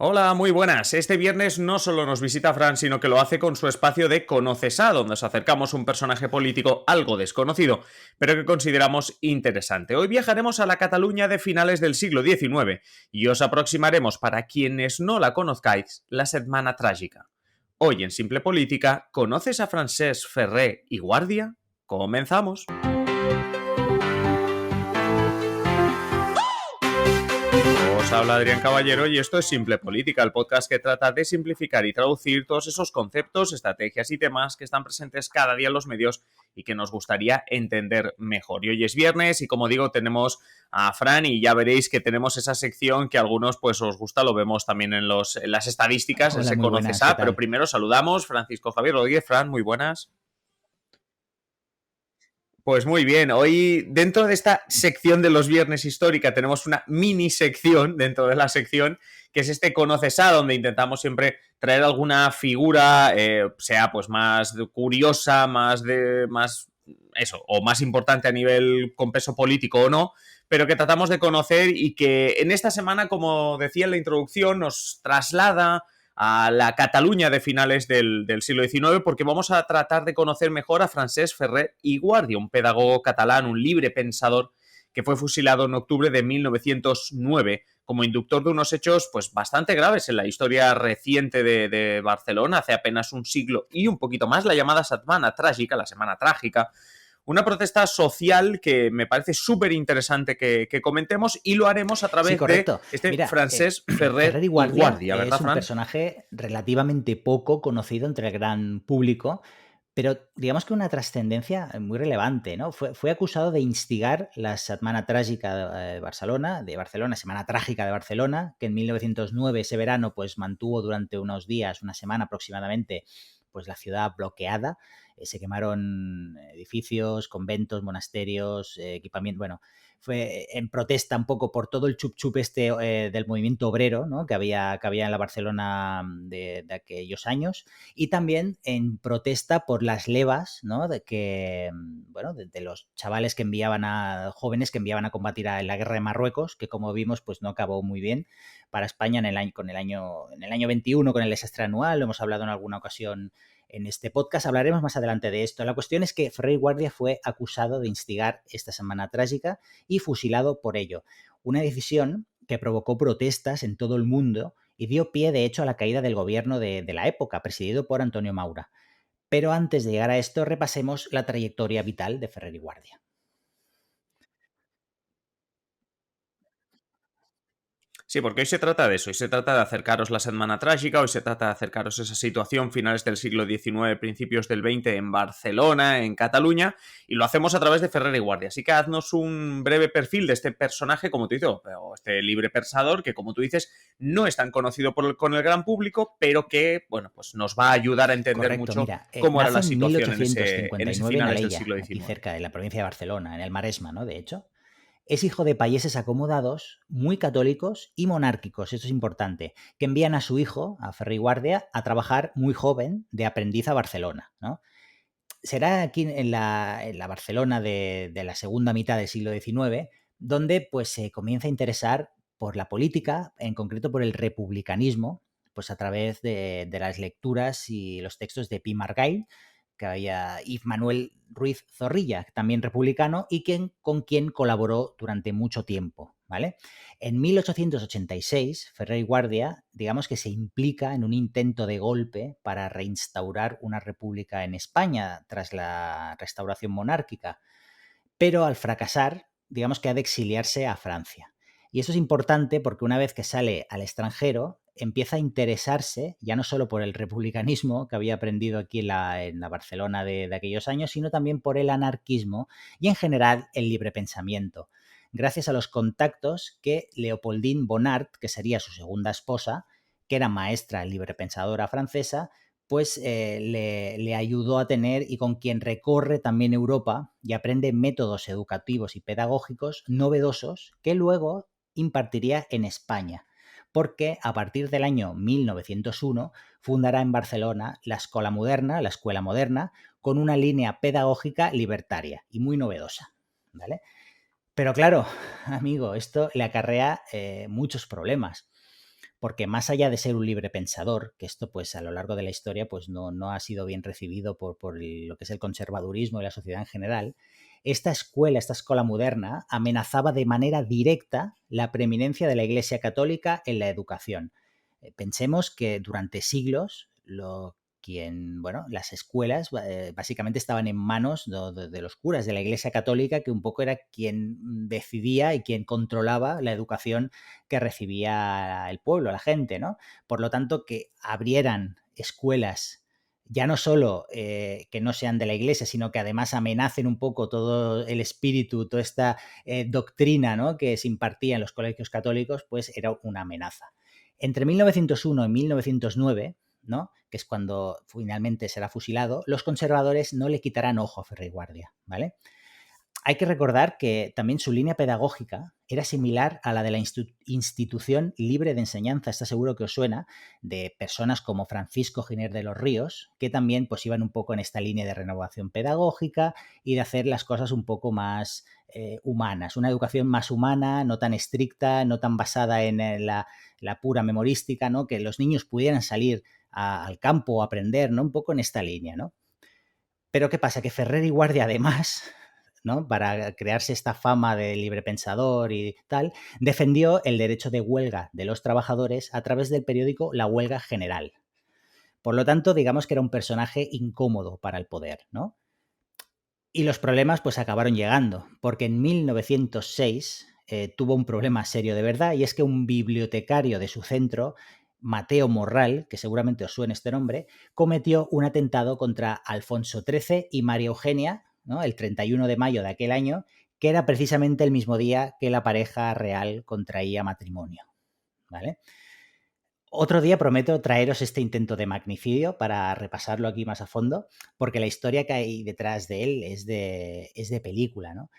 Hola, muy buenas. Este viernes no solo nos visita Fran, sino que lo hace con su espacio de Conoces a, donde nos acercamos a un personaje político algo desconocido, pero que consideramos interesante. Hoy viajaremos a la Cataluña de finales del siglo XIX y os aproximaremos, para quienes no la conozcáis, la Setmana Trágica. Hoy en Simple Política, ¿conoces a Francesc Ferrer y Guardia? Comenzamos. Os habla Adrián Caballero y esto es Simple Política, el podcast que trata de simplificar y traducir todos esos conceptos, estrategias y temas que están presentes cada día en los medios y que nos gustaría entender mejor. Y hoy es viernes y, como digo, tenemos a Fran y ya veréis que tenemos esa sección que a algunos pues os gusta, lo vemos también en las estadísticas, Hola, ese muy Conoces buenas, ¿qué a, pero tal? primero saludamos Francisco Javier Rodríguez. Fran, muy buenas. Pues muy bien, hoy dentro de esta sección de los viernes histórica tenemos una mini sección dentro de la sección que es este Conoces a, donde intentamos siempre traer alguna figura, sea pues más curiosa, más eso, o más importante a nivel con peso político o no, pero que tratamos de conocer y que en esta semana, como decía en la introducción, nos traslada a la Cataluña de finales del siglo XIX, porque vamos a tratar de conocer mejor a Francesc Ferrer i Guàrdia, un pedagogo catalán, un libre pensador que fue fusilado en octubre de 1909 como inductor de unos hechos pues bastante graves en la historia reciente de Barcelona, hace apenas un siglo y un poquito más, la llamada Setmana Trágica, la Semana Trágica, una protesta social que me parece súper interesante que comentemos, y lo haremos a Sí, través de correcto. este Mira, Francesc Ferrer Ferrer y i Guardia Guàrdia, ¿verdad, es un Fran? personaje relativamente poco conocido entre el gran público, pero digamos que una trascendencia muy relevante, ¿no? Fue acusado de instigar la Setmana Trágica de Barcelona, Semana Trágica de Barcelona, que en 1909, ese verano, pues mantuvo durante unos días, una semana aproximadamente, pues la ciudad bloqueada. Se quemaron edificios, conventos, monasterios, equipamiento, bueno, fue en protesta un poco por todo el chup-chup del movimiento obrero, ¿no? que había en la Barcelona de aquellos años, y también en protesta por las levas, ¿no? de los chavales que jóvenes que enviaban a combatir en la guerra de Marruecos, que como vimos pues no acabó muy bien para España en el año 21 con el desastre anual. Lo hemos hablado en alguna ocasión en este podcast, hablaremos más adelante de esto. La cuestión es que Ferrer Guardia fue acusado de instigar esta semana trágica y fusilado por ello. Una decisión que provocó protestas en todo el mundo y dio pie, de hecho, a la caída del gobierno de la época, presidido por Antonio Maura. Pero antes de llegar a esto, repasemos la trayectoria vital de Ferrer y Guardia. Sí, porque hoy se trata de eso, hoy se trata de acercaros la Semana Trágica, hoy se trata de acercaros esa situación finales del siglo XIX, principios del XX en Barcelona, en Cataluña, y lo hacemos a través de Ferrer y Guardia. Así que haznos un breve perfil de este personaje, como tú dices, o este libre pensador, que como tú dices, no es tan conocido con el gran público, pero que, bueno, pues nos va a ayudar a entender Correcto, mucho mira, cómo era nace la en situación en ese 1859 en finales del Alella, siglo aquí XIX. cerca de la provincia de Barcelona, en el Maresma, ¿no? De hecho. Es hijo de payeses acomodados, muy católicos y monárquicos, eso es importante, que envían a su hijo, a Ferrer y Guardia, a trabajar muy joven de aprendiz a Barcelona, ¿no? Será aquí en la Barcelona de la segunda mitad del siglo XIX, donde pues se comienza a interesar por la política, en concreto por el republicanismo, pues a través de las lecturas y los textos de Pi Margall, que había Yves Manuel Ruiz Zorrilla, también republicano, y con quien colaboró durante mucho tiempo, ¿vale? En 1886, Ferrer y Guardia, digamos que se implica en un intento de golpe para reinstaurar una república en España tras la restauración monárquica, pero al fracasar, digamos que ha de exiliarse a Francia. Y eso es importante porque una vez que sale al extranjero, empieza a interesarse ya no solo por el republicanismo que había aprendido aquí en la Barcelona de aquellos años, sino también por el anarquismo y en general el libre pensamiento, gracias a los contactos que Leopoldine Bonnard, que sería su segunda esposa, que era maestra librepensadora francesa, pues le ayudó a tener, y con quien recorre también Europa y aprende métodos educativos y pedagógicos novedosos que luego impartiría en España, porque a partir del año 1901 fundará en Barcelona la Escuela Moderna, con una línea pedagógica libertaria y muy novedosa, ¿vale? Pero claro, amigo, esto le acarrea muchos problemas, porque más allá de ser un libre pensador, que esto pues a lo largo de la historia pues no ha sido bien recibido por lo que es el conservadurismo y la sociedad en general, esta escuela moderna, amenazaba de manera directa la preeminencia de la Iglesia Católica en la educación. Pensemos que durante siglos las escuelas básicamente estaban en manos de los curas de la Iglesia Católica, que un poco era quien decidía y quien controlaba la educación que recibía el pueblo, la gente, ¿no? Por lo tanto, que abrieran escuelas ya no solo que no sean de la Iglesia, sino que además amenacen un poco todo el espíritu, toda esta doctrina, ¿no?, que se impartía en los colegios católicos, pues era una amenaza. Entre 1901 y 1909, ¿no?, que es cuando finalmente será fusilado, los conservadores no le quitarán ojo a Ferrer y Guardia, ¿vale? Hay que recordar que también su línea pedagógica era similar a la de la institución libre de enseñanza, está seguro que os suena, de personas como Francisco Giner de los Ríos, que también pues iban un poco en esta línea de renovación pedagógica y de hacer las cosas un poco más humanas, una educación más humana, no tan estricta, no tan basada en la pura memorística, ¿no?, que los niños pudieran salir al campo a aprender, ¿no?, un poco en esta línea, ¿no? Pero ¿qué pasa? Que Ferrer y Guardia, además, ¿no?, para crearse esta fama de librepensador y tal, defendió el derecho de huelga de los trabajadores a través del periódico La Huelga General. Por lo tanto, digamos que era un personaje incómodo para el poder, ¿no? Y los problemas pues acabaron llegando, porque en 1906 tuvo un problema serio de verdad, y es que un bibliotecario de su centro, Mateo Morral, que seguramente os suene este nombre, cometió un atentado contra Alfonso XIII y María Eugenia, ¿no?, el 31 de mayo de aquel año, que era precisamente el mismo día que la pareja real contraía matrimonio, ¿vale? Otro día prometo traeros este intento de magnicidio para repasarlo aquí más a fondo, porque la historia que hay detrás de él es de película, ¿no?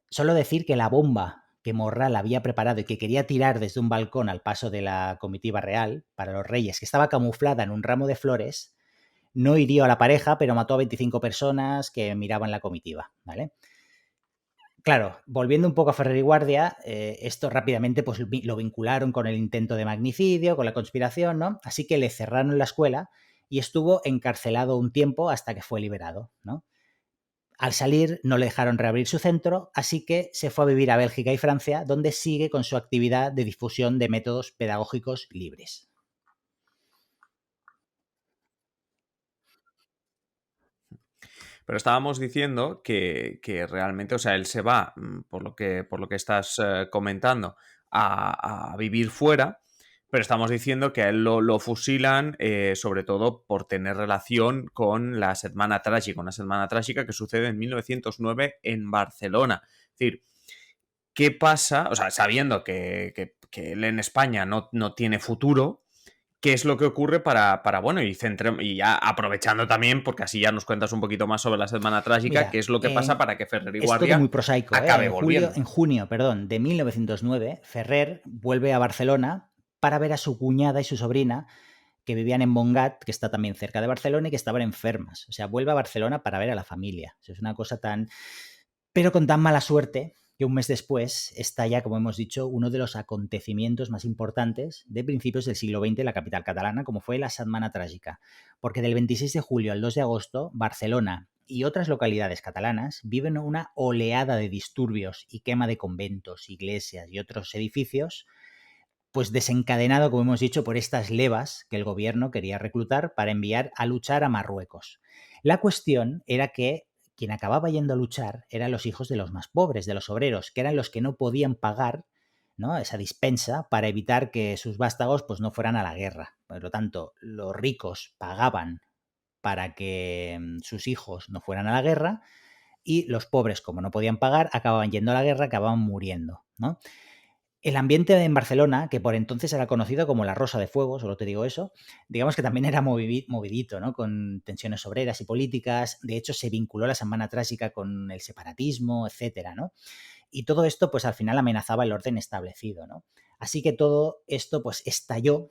Solo decir que la bomba que Morral había preparado y que quería tirar desde un balcón al paso de la comitiva real para los reyes, que estaba camuflada en un ramo de flores, no hirió a la pareja, pero mató a 25 personas que miraban la comitiva, ¿vale? Claro, volviendo un poco a Ferrer y Guardia, esto rápidamente pues, lo vincularon con el intento de magnicidio, con la conspiración, ¿no? Así que le cerraron la escuela y estuvo encarcelado un tiempo hasta que fue liberado, ¿no? Al salir no le dejaron reabrir su centro, así que se fue a vivir a Bélgica y Francia, donde sigue con su actividad de difusión de métodos pedagógicos libres. Pero estábamos diciendo que realmente, o sea, él se va, por lo que estás comentando, a vivir fuera, pero estamos diciendo que a él lo fusilan sobre todo por tener relación con la Setmana Trágica, una Setmana Trágica que sucede en 1909 en Barcelona. Es decir, ¿qué pasa? O sea, sabiendo que él en España no tiene futuro, ¿qué es lo que ocurre bueno, y ya aprovechando también, porque así ya nos cuentas un poquito más sobre la Semana Trágica, qué Mira, es lo que pasa para que Ferrer y es todo muy Guardia prosaico, ¿eh? acabe volviendo? En junio, de 1909, Ferrer vuelve a Barcelona para ver a su cuñada y su sobrina, que vivían en Montgat, que está también cerca de Barcelona, y que estaban enfermas. O sea, vuelve a Barcelona para ver a la familia. O sea, es una cosa tan... Pero con tan mala suerte que un mes después estalla, como hemos dicho, uno de los acontecimientos más importantes de principios del siglo XX en la capital catalana, como fue la Setmana Trágica. Porque del 26 de julio al 2 de agosto, Barcelona y otras localidades catalanas viven una oleada de disturbios y quema de conventos, iglesias y otros edificios, pues desencadenado, como hemos dicho, por estas levas que el gobierno quería reclutar para enviar a luchar a Marruecos. La cuestión era que quien acababa yendo a luchar eran los hijos de los más pobres, de los obreros, que eran los que no podían pagar, ¿no?, esa dispensa para evitar que sus vástagos pues, no fueran a la guerra. Por lo tanto, los ricos pagaban para que sus hijos no fueran a la guerra, y los pobres, como no podían pagar, acababan yendo a la guerra, acababan muriendo, ¿no? El ambiente en Barcelona, que por entonces era conocido como la Rosa de Fuego, solo te digo eso, digamos que también era movidito, ¿no?, con tensiones obreras y políticas. De hecho, se vinculó la Semana Trágica con el separatismo, etcétera, ¿no? Y todo esto, pues al final amenazaba el orden establecido, ¿no? Así que todo esto, pues estalló,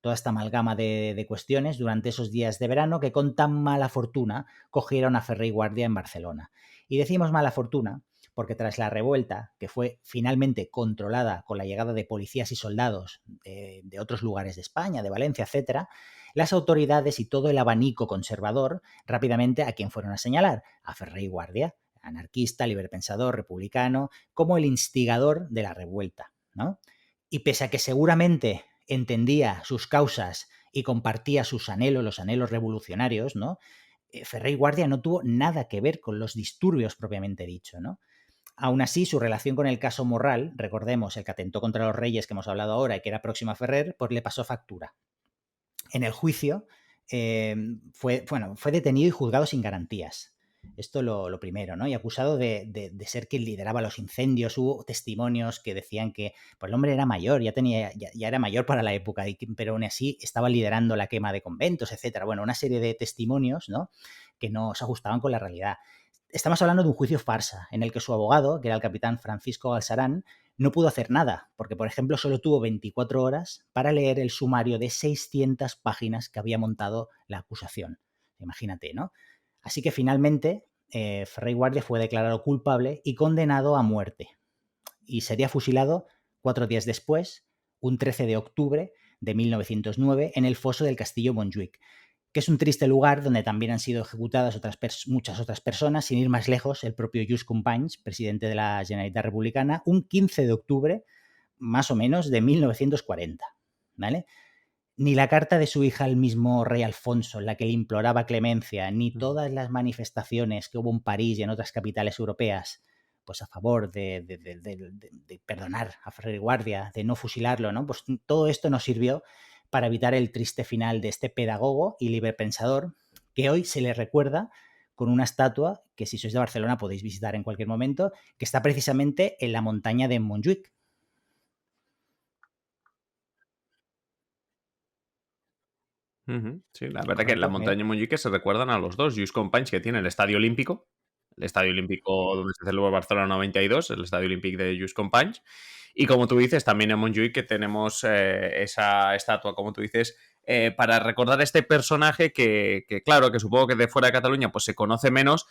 toda esta amalgama de cuestiones durante esos días de verano que con tan mala fortuna cogieron a Ferrer y Guardia en Barcelona. Y decimos mala fortuna porque tras la revuelta, que fue finalmente controlada con la llegada de policías y soldados de otros lugares de España, de Valencia, etcétera, las autoridades y todo el abanico conservador rápidamente a quién fueron a señalar: a Ferrer y Guardia, anarquista, liberpensador, republicano, como el instigador de la revuelta, ¿no? Y pese a que seguramente entendía sus causas y compartía sus anhelos, los anhelos revolucionarios, ¿no? Ferrer y Guardia no tuvo nada que ver con los disturbios propiamente dicho, ¿no? Aún así, su relación con el caso Morral, recordemos, el que atentó contra los reyes que hemos hablado ahora y que era próximo a Ferrer, pues le pasó factura. En el juicio fue detenido y juzgado sin garantías. Esto lo primero, ¿no? Y acusado de ser quien lideraba los incendios. Hubo testimonios que decían que pues, el hombre era mayor, ya era mayor para la época, pero aún así estaba liderando la quema de conventos, etcétera. Bueno, una serie de testimonios, ¿no? Que no se ajustaban con la realidad. Estamos hablando de un juicio farsa, en el que su abogado, que era el capitán Francisco Galsarán, no pudo hacer nada, porque, por ejemplo, solo tuvo 24 horas para leer el sumario de 600 páginas que había montado la acusación. Imagínate, ¿no? Así que finalmente Ferrer y Guardia fue declarado culpable y condenado a muerte. Y sería fusilado 4 días después, un 13 de octubre de 1909, en el foso del castillo Montjuïc, que es un triste lugar donde también han sido ejecutadas muchas otras personas. Sin ir más lejos, el propio Lluís Companys, presidente de la Generalitat Republicana, un 15 de octubre, más o menos, de 1940, ¿vale? Ni la carta de su hija al mismo rey Alfonso, en la que le imploraba clemencia, ni todas las manifestaciones que hubo en París y en otras capitales europeas, pues a favor de perdonar a Ferrer y Guardia, de no fusilarlo, ¿no? Pues todo esto nos sirvió para evitar el triste final de este pedagogo y liberpensador, que hoy se le recuerda con una estatua que, si sois de Barcelona, podéis visitar en cualquier momento, que está precisamente en la montaña de Montjuïc. Sí, la verdad que en la Correcto, montaña Montjuïc se recuerdan a los dos. Lluís Companys, que tiene el Estadio Olímpico donde se celebró Barcelona 92, el Estadio Olímpic de Lluís Companys. Y como tú dices, también en Montjuïc que tenemos esa estatua, como tú dices, para recordar a este personaje que, claro, que supongo que de fuera de Cataluña pues se conoce menos.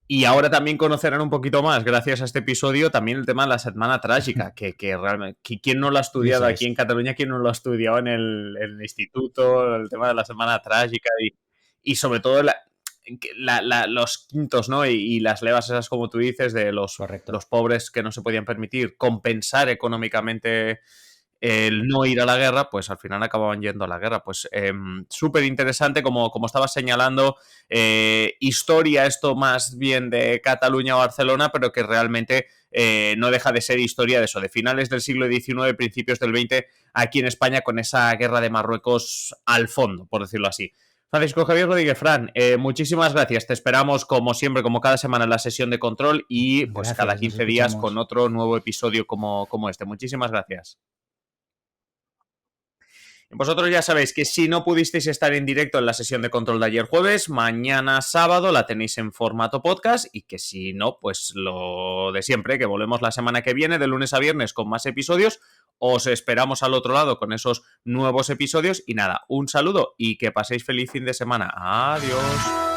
Y ahora también conocerán un poquito más, gracias a este episodio, también el tema de la Setmana Trágica, que realmente, ¿quién no lo ha estudiado aquí en Cataluña? ¿Quién no lo ha estudiado en el instituto? El tema de la Setmana Trágica y sobre todo los quintos, ¿no? Y las levas esas, como tú dices, de los pobres que no se podían permitir compensar económicamente el no ir a la guerra, pues al final acababan yendo a la guerra. Pues súper interesante, como estabas señalando, historia esto más bien de Cataluña o Barcelona, pero que realmente no deja de ser historia de eso, de finales del siglo XIX, principios del XX, aquí en España, con esa guerra de Marruecos al fondo, por decirlo así. Francisco Javier Rodríguez, Fran, muchísimas gracias. Te esperamos, como siempre, como cada semana, en la sesión de control y pues gracias, cada 15 días con otro nuevo episodio como este. Muchísimas gracias. Vosotros ya sabéis que si no pudisteis estar en directo en la sesión de control de ayer jueves, mañana sábado la tenéis en formato podcast y que si no, pues lo de siempre, que volvemos la semana que viene de lunes a viernes con más episodios. Os esperamos al otro lado con esos nuevos episodios y nada, un saludo y que paséis feliz fin de semana. Adiós.